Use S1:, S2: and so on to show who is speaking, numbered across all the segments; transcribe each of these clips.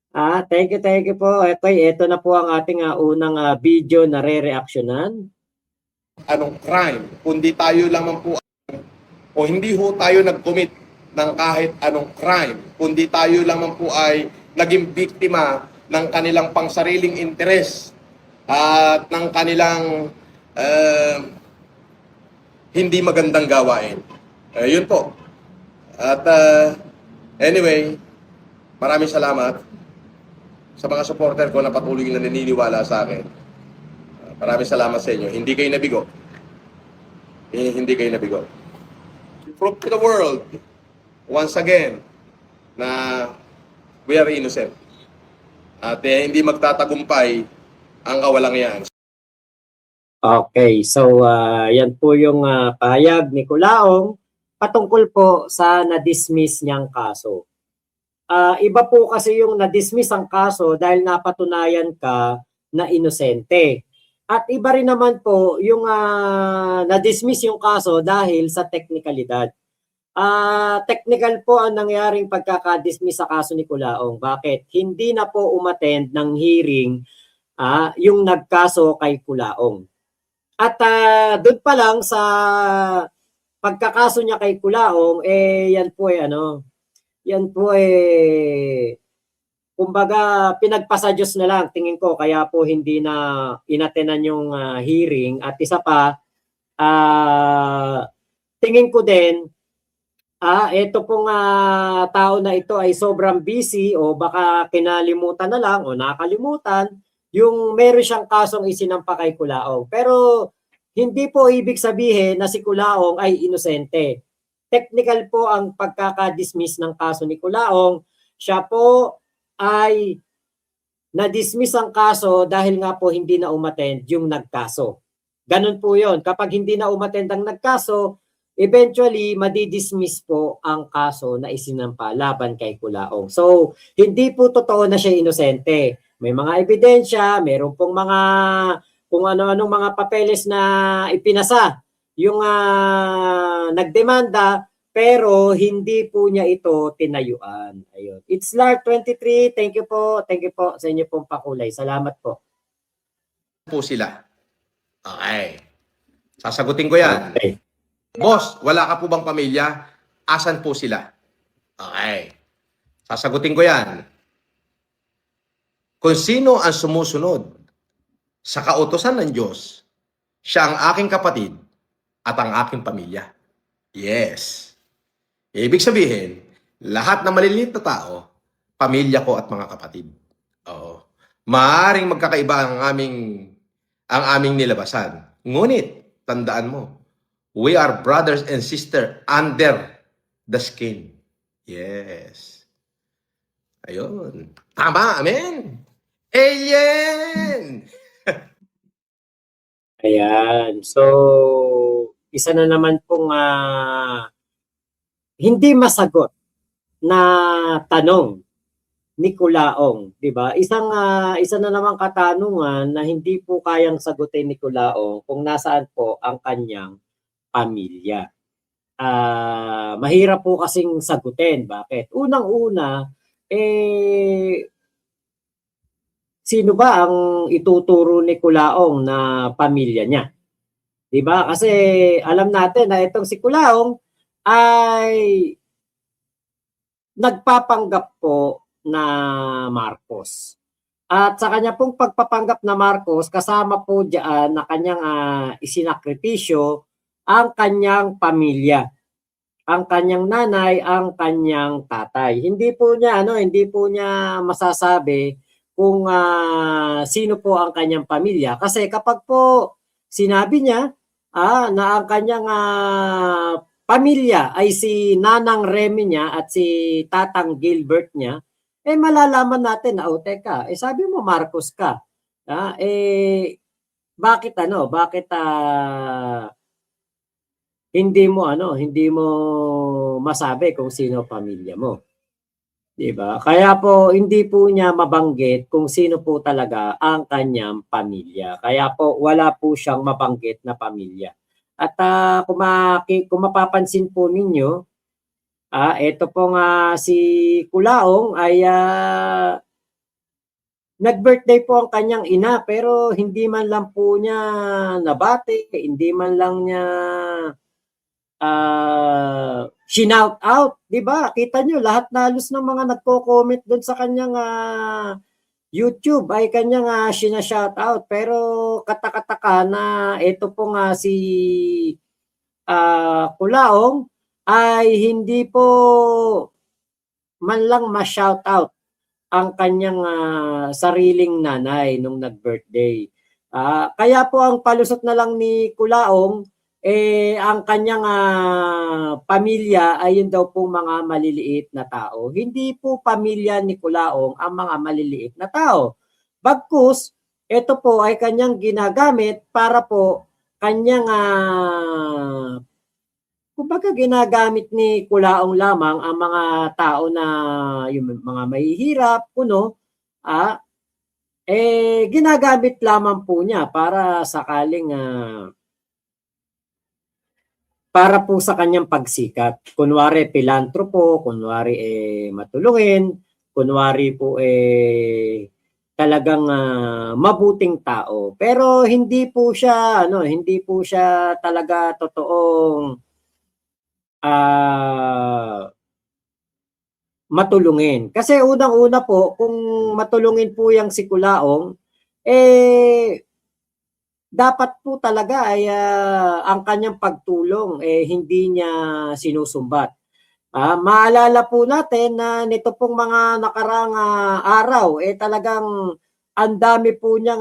S1: Thank you po. Ito na po ang ating unang video na re-reactionan.
S2: Anong crime, kundi tayo lamang po o hindi ho tayo nag-commit ng kahit anong crime, kundi tayo lamang po ay naging biktima ng kanilang pangsariling interes at ng kanilang hindi magandang gawain. Yun po. At anyway, maraming salamat sa mga supporter ko na patuloy na naniniwala sa akin. Maraming salamat sa inyo. Hindi kayo nabigo. Hindi kayo nabigo. Prove to the world, once again, na we are innocent. At hindi magtatagumpay ang kawalangian.
S1: Okay, so yan po yung pahayag ni Culaong patungkol po sa na-dismiss niyang kaso. Iba po kasi yung na-dismiss ang kaso dahil napatunayan ka na inosente. At iba rin naman po yung na-dismiss yung kaso dahil sa teknikalidad. Technical po ang nangyaring pagkaka-dismiss sa kaso ni Culaong. Bakit? Hindi na po umattend ng hearing yung nagkaso kay Culaong. At doon pa lang sa pagkakaso niya kay Culaong, yan po kumbaga pinagpasa Diyos na lang tingin ko, kaya po hindi na inatenan yung hearing. At isa pa, tingin ko din, ito pong tao na ito ay sobrang busy o baka kinalimutan na lang o nakalimutan yung meron siyang kasong isinampa kay Culaong. Pero hindi po ibig sabihin na si Culaong ay inosente. Technical po ang pagkaka-dismiss ng kaso ni Culaong. Siya po ay na-dismiss ang kaso dahil nga po hindi na umattend yung nagkaso. Ganun po yon. Kapag hindi na umattend ang nagkaso, eventually madidismiss po ang kaso na isinampa laban kay Culaong. So, hindi po totoo na siya inosente. May mga ebidensya, meron pong mga kung ano-anong mga papeles na ipinasa yung nagdemanda, pero hindi po niya ito tinayuan. Ayun. It's Lark 23. Thank you po sa inyo pong pakulay. Salamat po.
S2: Po sila. Okay. Sasagutin ko yan.
S1: Okay.
S2: Boss, wala ka po bang pamilya? Asan po sila? Okay. Sasagutin ko yan. Kung sino ang sumusunod sa kautusan ng Diyos, siya ang aking kapatid at ang aking pamilya. Yes. Ibig sabihin, lahat ng maliliit na tao, pamilya ko at mga kapatid. Oo. Maaring magkakaiba ang aming nilabasan. Ngunit, tandaan mo, we are brothers and sisters under the skin. Yes. Ayun. Tama, amen. Alien!
S1: Ayan. So, isa na naman pong hindi masagot na tanong ni Culaong, 'di ba? Isa na namang katanungan na hindi po kayang sagutin ni Culaong kung nasaan po ang kanyang pamilya. Mahirap po kasing sagutin. Bakit? Unang-una, sino ba ang ituturo ni Culaong na pamilya niya? 'Di ba? Kasi alam natin na itong si Culaong ay nagpapanggap po na Marcos. At sa kanya pong pagpapanggap na Marcos, kasama po diyan na kanyang isinakripisyo ang kanyang pamilya. Ang kanyang nanay, ang kanyang tatay. Hindi po niya masasabi kung sino po ang kanyang pamilya. Kasi kapag po sinabi niya na ang kanyang pamilya ay si Nanang Remy niya at si Tatang Gilbert niya, malalaman natin na, teka, sabi mo Marcos ka. Bakit hindi mo masabi kung sino pamilya mo? 'Di ba? Kaya po hindi po niya mabanggit kung sino po talaga ang kanyang pamilya. Kaya po wala po siyang mabanggit na pamilya. At kung mapapansin po ninyo, ito pong si Culaong ay nag-birthday po ang kanyang ina pero hindi man lang po niya nabati, hindi man lang niya shinout out, 'di ba? Kita nyo lahat na halos ng mga nagko-comment doon sa kanyang YouTube ay kanyang shina-shout out pero katakataka na ito po nga si Kulaong ay hindi po man lang ma-shout out ang kanyang sariling nanay nung nag-birthday. Kaya po ang palusot na lang ni Kulaong, ang kanyang pamilya ay yun daw po mga maliliit na tao. Hindi po pamilya ni Kulaong ang mga maliliit na tao. Bagkus, ito po ay kanyang ginagamit para po kanyang kumbaga ginagamit ni Kulaong lamang ang mga tao na yung mga mahihirap, kuno, ginagamit lamang po niya para sakaling para po sa kanyang pagsikat. Kunwari pilantropo, kunwari matulungin, kunwari po talagang mabuting tao. Pero hindi po siya hindi po siya talaga totoong matulungin. Kasi unang-una po, kung matulungin po yang si Kulaong, dapat po talaga ay ang kanyang pagtulong hindi niya sinusumbat. Maalala po natin na nito pong mga nakarang araw talagang ang dami po niyang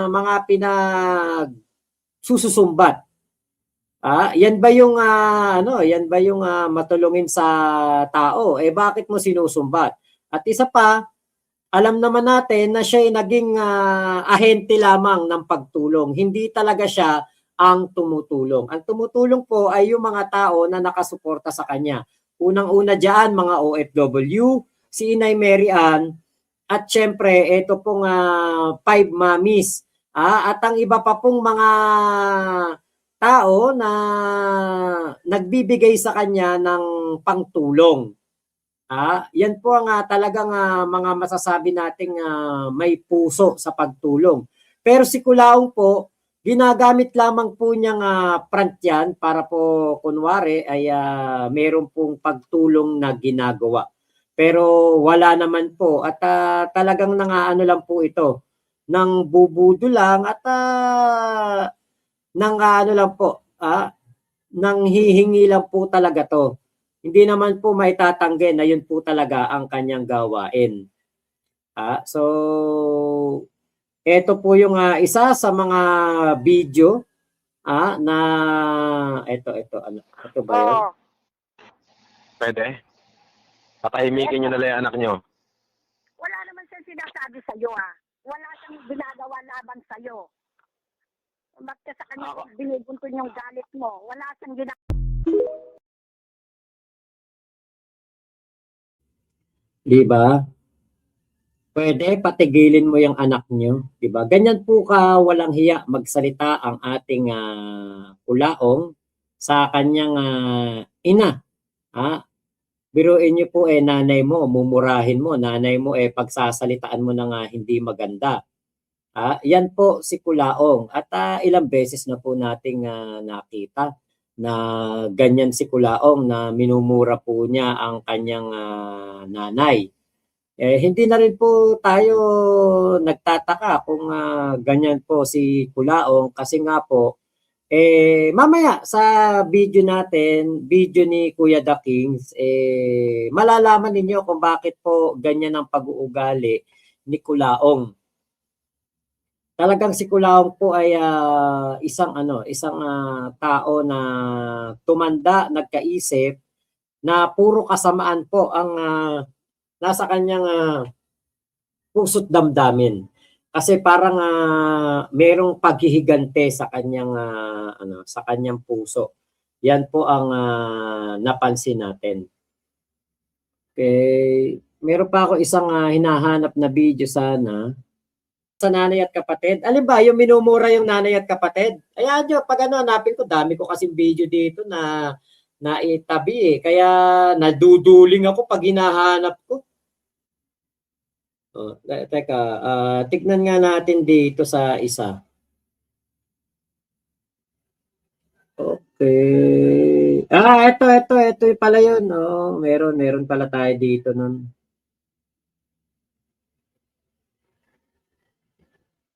S1: mga pinagsusumbat. Yan ba yung yan ba yung matulungin sa tao? Bakit mo sinusumbat? At isa pa, alam naman natin na siya ay naging ahente lamang ng pagtulong. Hindi talaga siya ang tumutulong. Ang tumutulong po ay yung mga tao na nakasuporta sa kanya. Unang-una diyan mga OFW, si Inay Mary Ann, at syempre ito pong 5 mommies. At ang iba pa pong mga tao na nagbibigay sa kanya ng pangtulong. Yan po ang talagang mga masasabi nating may puso sa pagtulong. Pero si Kulaong po, ginagamit lamang po niyang front yan para po kunwari ay meron pong pagtulong na ginagawa. Pero wala naman po at talagang nangaano lang po ito, nang bubudo lang at nang ano lang po, nang hihingi lang po talaga to. Hindi naman po maitatanggi na yun po talaga ang kanyang gawain. So, ito po yung isa sa mga video na ito ba yun?
S3: Oo.
S4: Pwede? Patahimikin nyo na lang yung anak nyo.
S3: Wala naman siyang sinasabi sa'yo Wala siyang ginagawa laban sa'yo. Ba't ka sa kanya binibunton yung galit mo? Wala siyang ginagawa.
S1: Di ba? Pwede patigilin mo yung anak nyo, di ba? Ganyan po ka walang hiya magsalita ang ating Kulaong sa kanyang ina. Biruin niyo po nanay mo, mumurahin mo, nanay mo pagsasalitaan mo na nga hindi maganda. Yan po si Kulaong at ilang beses na po nating nakita na ganyan si Kulaong na minumura po niya ang kanyang nanay. Hindi na rin po tayo nagtataka kung ganyan po si Kulaong kasi nga po mamaya sa video natin, video ni Kuya The Kings, malalaman ninyo kung bakit po ganyan ang pag-uugali ni Kulaong. Talagang si Kulaong po ay isang tao na tumanda, nagkaisip na puro kasamaan po ang nasa kanyang puso't damdamin. Kasi parang merong paghihigante sa kanyang sa kanyang puso. Yan po ang napansin natin. Okay, meron pa ako isang hinahanap na video sana sa nanay at kapatid. Alin ba yung minumura yung nanay at kapatid? Ayan nyo, pag hanapin ko, dami ko kasing video dito na naitabi Kaya naduduling ako pag hinahanap ko. Teka, tignan nga natin dito sa isa. Okay. Ito pala yun. Oh, meron pala tayo dito nun.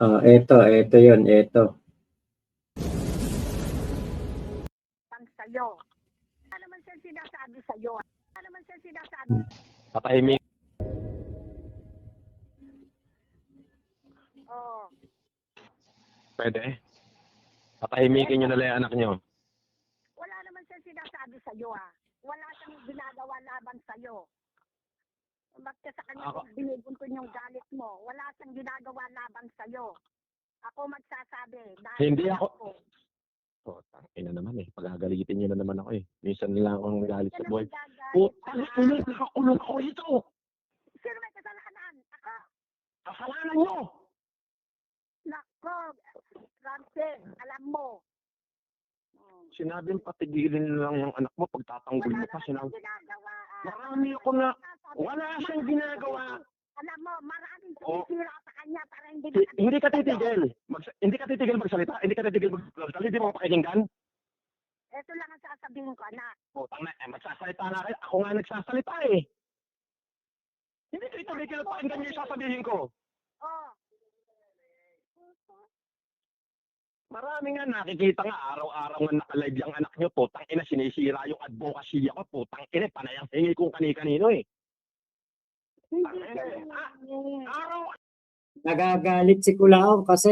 S1: Ito yun, ito.
S3: Ang sa'yo. Wala naman siya sinasabi sa'yo. Wala naman siya sinasabi.
S4: Patahimik.
S3: Oo.
S4: Pwede. Patahimikin nyo na lang yung anak nyo.
S3: Wala naman siya sinasabi sa'yo Wala siyang ginagawa laban sa'yo. Bakit sa kanya binibunton yung galit mo? Wala siyang ginagawa laban sa'yo. Ako magsasabi.
S4: Hindi ako. Ina naman pagagalitin nyo na naman ako Minsan lang akong nagalit sa buhay. Ulit, nakakulong ako ito.
S3: Sino may kasalanan? Ako.
S4: Kasalanan nyo.
S3: Nako, Ramsey, alam mo.
S4: Sinabing patigilin lang yung anak mo pagtatanggol mo pa.
S3: Ginagawa.
S4: Marami ako na, wala siyang ginagawa.
S3: Alam mo, maraming sumisira sa kanya para hindi
S4: Hindi ka titigil. Hindi ka titigil magsalita. Hindi ka titigil magsalita. Hindi mo pakikinggan.
S3: Ito lang ang sasabihin ko, anak.
S4: Putang na, magsasalita na kayo. Ako nga nagsasalita Hindi kayo tumigil at pakinggan niyo yung sasabihin ko.
S3: Oh.
S4: Marami nga nakikita nga araw-araw nga nakalive yung anak nyo. Putang ina, sinisira yung advocacy ko. Putang ina, panayang hingi kung kani-kanino Araw.
S1: Nagagalit si Kulaong kasi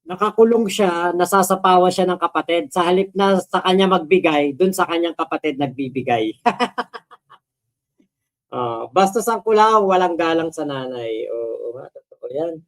S1: nakakulong siya, nasasapawa siya ng kapatid. Sa halip na sa kanya magbigay, dun sa kanyang kapatid nagbibigay. Basta sa Kulaong, walang galang sa nanay. Oo, totoo yan.